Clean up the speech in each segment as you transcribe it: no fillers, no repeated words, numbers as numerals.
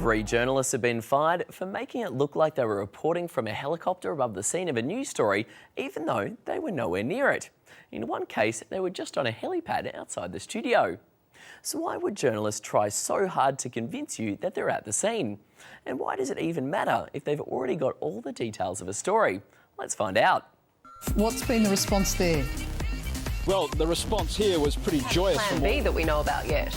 Three journalists have been fired for making it look like they were reporting from a helicopter above the scene of a news story, even though they were nowhere near it. In one case, they were just on a helipad outside the studio. So why would journalists try so hard to convince you that they're at the scene? And why does it even matter if they've already got all the details of a story? Let's find out. What's been the response there? Well, the response here was pretty joyous. Plan B that we know about yet.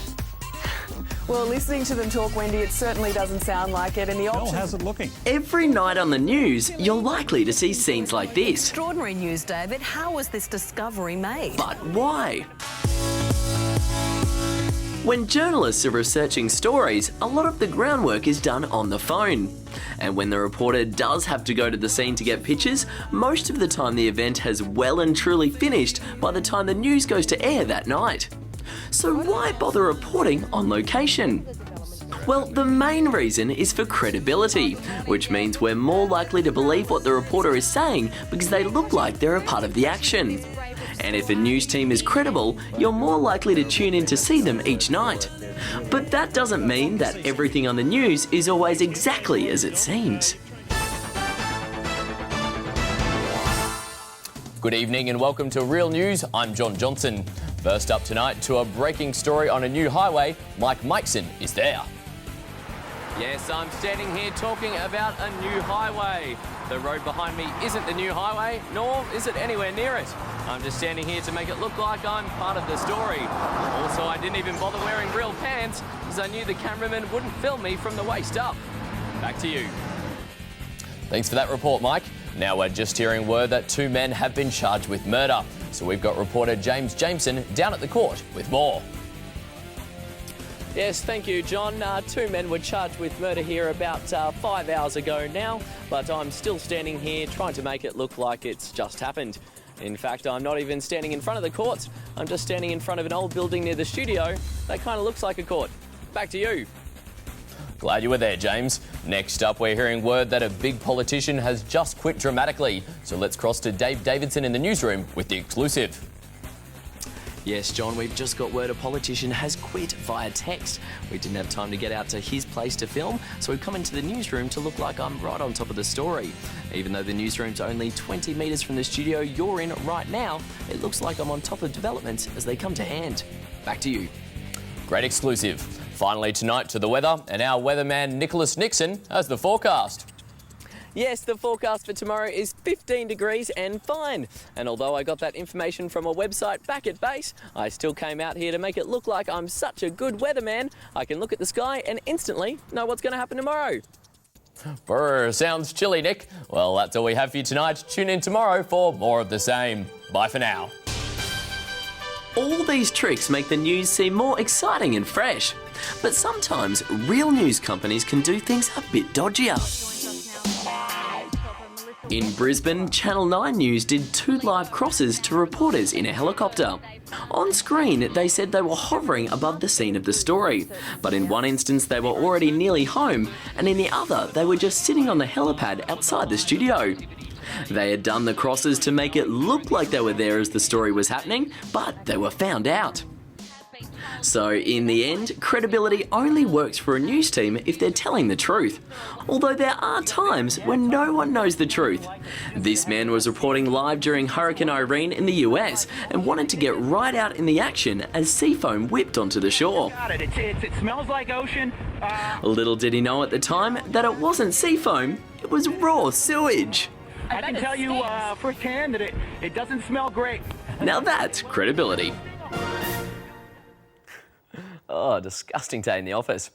Well, listening to them talk, Wendy, it certainly doesn't sound like it. And the options... How's it looking? Every night on the news, you're likely to see scenes like this. Extraordinary news, David. How was this discovery made? But why? When journalists are researching stories, a lot of the groundwork is done on the phone. And when the reporter does have to go to the scene to get pictures, most of the time the event has well and truly finished by the time the news goes to air that night. So why bother reporting on location? Well, the main reason is for credibility, which means we're more likely to believe what the reporter is saying because they look like they're a part of the action. And if a news team is credible, you're more likely to tune in to see them each night. But that doesn't mean that everything on the news is always exactly as it seems. Good evening and welcome to Real News. I'm John Johnson. First up tonight to a breaking story on a new highway. Mike Mikeson is there. Yes, I'm standing here talking about a new highway. The road behind me isn't the new highway, nor is it anywhere near it. I'm just standing here to make it look like I'm part of the story. Also, I didn't even bother wearing real pants because I knew the cameraman wouldn't film me from the waist up. Back to you. Thanks for that report, Mike. Now we're just hearing word that two men have been charged with murder. So we've got reporter James Jameson down at the court with more. Yes, thank you, John. Two men were charged with murder here about 5 hours ago now, but I'm still standing here trying to make it look like it's just happened. In fact, I'm not even standing in front of the courts. I'm just standing in front of an old building near the studio that kind of looks like a court. Back to you. Glad you were there, James. Next up, we're hearing word that a big politician has just quit dramatically. So let's cross to Dave Davidson in the newsroom with the exclusive. Yes, John, we've just got word a politician has quit via text. We didn't have time to get out to his place to film, so we've come into the newsroom to look like I'm right on top of the story. Even though the newsroom's only 20 metres from the studio you're in right now, it looks like I'm on top of developments as they come to hand. Back to you. Great exclusive. Finally tonight to the weather, and our weatherman Nicholas Nixon has the forecast. Yes, the forecast for tomorrow is 15 degrees and fine. And although I got that information from a website back at base, I still came out here to make it look like I'm such a good weatherman. I can look at the sky and instantly know what's going to happen tomorrow. Brr, sounds chilly, Nick. Well, that's all we have for you tonight. Tune in tomorrow for more of the same. Bye for now. All these tricks make the news seem more exciting and fresh. But sometimes real news companies can do things a bit dodgier. In Brisbane, Channel 9 News did 2 live crosses to reporters in a helicopter. On screen, they said they were hovering above the scene of the story, but in one instance they were already nearly home, and in the other they were just sitting on the helipad outside the studio. They had done the crosses to make it look like they were there as the story was happening, but they were found out. So in the end, credibility only works for a news team if they're telling the truth. Although there are times when no one knows the truth. This man was reporting live during Hurricane Irene in the US and wanted to get right out in the action as sea foam whipped onto the shore. It smells like ocean. Little did he know at the time that it wasn't sea foam, it was raw sewage. I can tell you firsthand that it doesn't smell great. Now that's credibility. Oh, disgusting day in the office.